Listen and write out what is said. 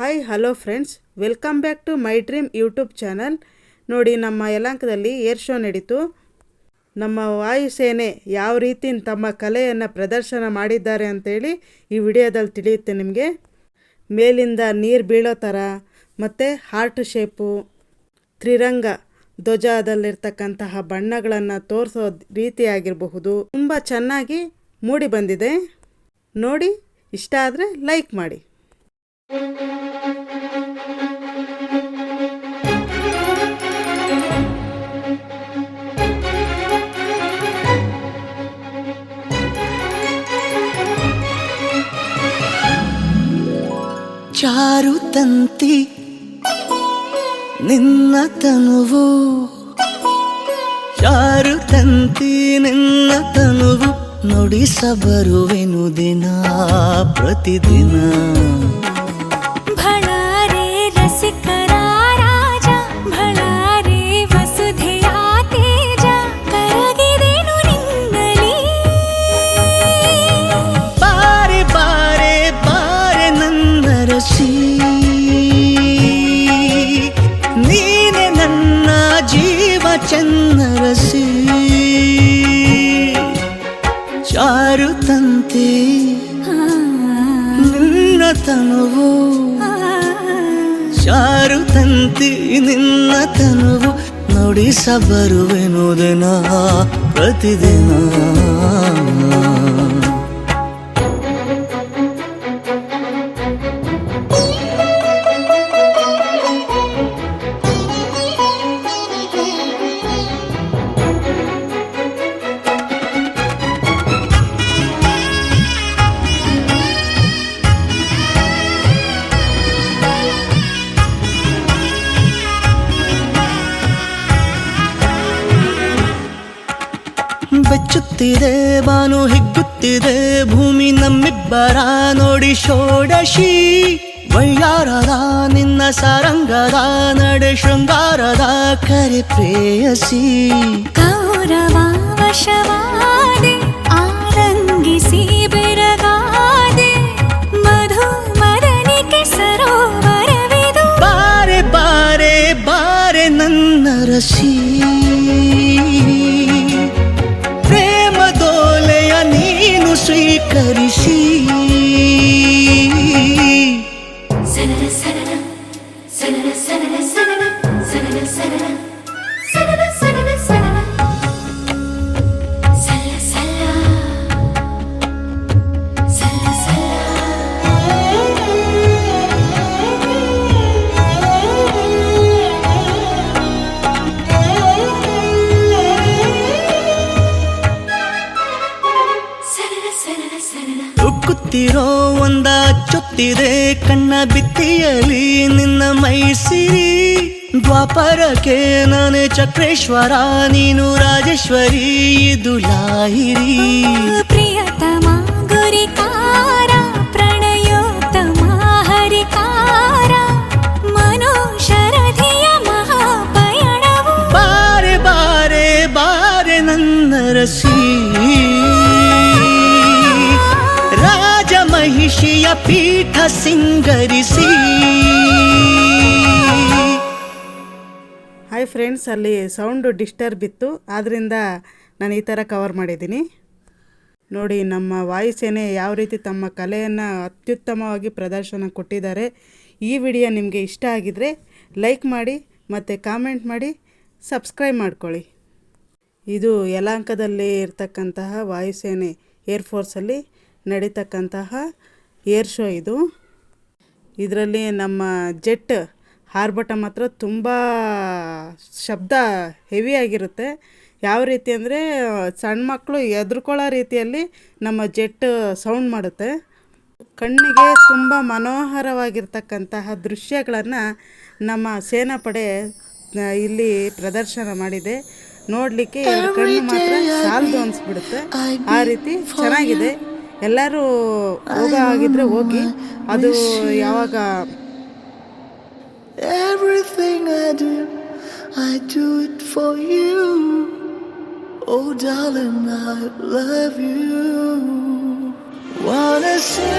Hi hello friends, welcome back to my dream YouTube channel. ನೋಡಿ, ನಮ್ಮ ಯಲಹಂಕದಲ್ಲಿ air show ನಡೀತು. ನಮ್ಮ ವಾಯುಸೇನೆ ಯಾವ ರೀತಿ ತಮ್ಮ ಕಲೆಯನ್ನು ಪ್ರದರ್ಶನ ಮಾಡಿದ್ದಾರೆ ಅಂತೇಳಿ ಈ ವಿಡಿಯೋದಲ್ಲಿ ತಿಳಿಯುತ್ತೆ ನಿಮಗೆ. ಮೇಲಿಂದ ನೀರು ಬೀಳೋ ಥರ ಮತ್ತು ಹಾರ್ಟ್ ಶೇಪು, ತ್ರಿರಂಗ ಧ್ವಜದಲ್ಲಿರ್ತಕ್ಕಂತಹ ಬಣ್ಣಗಳನ್ನು ತೋರಿಸೋ ರೀತಿಯಾಗಿರಬಹುದು, ತುಂಬ ಚೆನ್ನಾಗಿ ಮೂಡಿ ಬಂದಿದೆ. ನೋಡಿ, ಇಷ್ಟ ಆದರೆ ಲೈಕ್ ಮಾಡಿ. ಚಾರುತಂತಿ ನಿನ್ನ ತನುವು, ಚಾರುತಂತಿ ನಿನ್ನ ತನುವು ನುಡಿಸಬರುವೆನು ದಿನ ಪ್ರತಿದಿನ. ಭಳಾರೆ ರಸಿಕರ ರಾಜ, ಭಳಾರೆ ವಸುಧೆಯ ತೇಜ, ಕರಗಿದೆನು ನಿನ್ನಲಿ. ಬಾರೆ ಬಾರೆ ಬಾರೆ ನನ್ನ ರಸಿ, ನೀನೆ ನನ್ನ ಜೀವ ಚನ್ನರಸಿ. ಚಾರುತಂತಿ ನಿನ್ನ ತನುವು, ಚಾರುತಂತಿ ನಿನ್ನ ತನುವು ನುಡಿಸಬರುವೆನು ದಿನ ಪ್ರತಿದಿನ. ಬೆಚ್ಚುತ್ತಿದೆ ಬಾನು ಹಿಗ್ಗುತ್ತಿದೆ ಭೂಮಿ ನಮ್ಮಿಬ್ಬರ ನೋಡಿ ಷೋಡಶಿ. ವೈಯಾರದ ನಿನ್ನ ಸಾರಂಗದ ನಡೆ ಶೃಂಗಾರದ ಕರೆ ಪ್ರೇಯಸಿ. ಕೌರವ ವಶವಾದೆ ಆರಂಗಿಸಿ ಬೆರಗಾದೆ, ಮಧು ಮದನಿಕೆ ಸರೋವರವಿದು. ಬಾರೆ ಬಾರೆ ಬಾರೆ ನನ್ನ ರಸಿ, ಪ್ರೇಮದೋಲೆಯ ನೀನು ಸ್ವೀಕರಿಸಿ. ಸನನ ಸನನ ಸನನ ಸನನ ಸನನ ಸನನ ಸನನ ಸನನ ಸನನ ಸನನ ಸಲ್ಲ ಸಲ್ಲ ಸಲ್ಲ ಸಲ್ಲ. ಉಕ್ಕುತ್ತಿರೋ ಒಂದ ಚೊತ್ತಿದೆ ಕಣ್ಣ ಬಿತ್ತಿಯಲಿ ನಿನ್ನ ಮೈಸಿರಿ. ದ್ವಾಪರಕ್ಕೆ ನಾನೇ ಚಕ್ರೇಶ್ವರ, ನೀನು ರಾಜೇಶ್ವರಿ, ಇದು ಲಾಹಿರಿ. ಪ್ರಿಯತಮ ಗುರಿಕಾರ, ಪ್ರಣಯೋತ್ತಮ ಹರಿಕಾರ, ಮನೋಶರಧಿಯ ಮಹಾಪಯಣವು. ಬಾರೆ ಬಾರೆ ಬಾರೆ ನನ್ನ ರಸಿ, ರಾಜ ಮಹಿಷಿಯ ಪೀಠ ಸಿಂಗರಿಸಿ. ಹಾಯ್ ಫ್ರೆಂಡ್ಸ್, ಅಲ್ಲಿ ಸೌಂಡು ಡಿಸ್ಟರ್ಬ್ ಇತ್ತು, ಆದ್ದರಿಂದ ನಾನು ಈ ಥರ ಕವರ್ ಮಾಡಿದ್ದೀನಿ. ನೋಡಿ, ನಮ್ಮ ವಾಯುಸೇನೆ ಯಾವ ರೀತಿ ತಮ್ಮ ಕಲೆಯನ್ನು ಅತ್ಯುತ್ತಮವಾಗಿ ಪ್ರದರ್ಶನ ಕೊಟ್ಟಿದ್ದಾರೆ. ಈ ವಿಡಿಯೋ ನಿಮಗೆ ಇಷ್ಟ ಆಗಿದರೆ ಲೈಕ್ ಮಾಡಿ ಮತ್ತು ಕಾಮೆಂಟ್ ಮಾಡಿ, ಸಬ್ಸ್ಕ್ರೈಬ್ ಮಾಡ್ಕೊಳ್ಳಿ. ಇದು ಯಲಹಂಕದಲ್ಲಿ ಇರ್ತಕ್ಕಂತಹ ವಾಯುಸೇನೆ ಏರ್ಫೋರ್ಸಲ್ಲಿ ನಡೀತಕ್ಕಂತಹ ಏರ್ ಶೋ ಇದು. ಇದರಲ್ಲಿ ನಮ್ಮ ಜೆಟ್ ಹಾರ್ಬಟ ಮಾತ್ರ ತುಂಬ ಶಬ್ದ ಹೆವಿಯಾಗಿರುತ್ತೆ. ಯಾವ ರೀತಿ ಅಂದರೆ ಸಣ್ಣ ಮಕ್ಕಳು ಹೆದರ್ಕೊಳ್ಳೋ ರೀತಿಯಲ್ಲಿ ನಮ್ಮ ಜೆಟ್ ಸೌಂಡ್ ಮಾಡುತ್ತೆ. ಕಣ್ಣಿಗೆ ತುಂಬ ಮನೋಹರವಾಗಿರ್ತಕ್ಕಂತಹ ದೃಶ್ಯಗಳನ್ನು ನಮ್ಮ ಸೇನಾಪಡೆ ಇಲ್ಲಿ ಪ್ರದರ್ಶನ ಮಾಡಿದೆ. ನೋಡಲಿಕ್ಕೆ ಕಣ್ಣು ಮಾತ್ರ ಸಾಲದು ಅನಿಸ್ಬಿಡುತ್ತೆ, ಆ ರೀತಿ ಚೆನ್ನಾಗಿದೆ. ಎಲ್ಲರೂ ಹೋಗೋ ಆಗಿದ್ರೆ ಹೋಗಿ. ಅದು ಯಾವಾಗ Everything I do it for you. Oh darling, I love you. Wanna say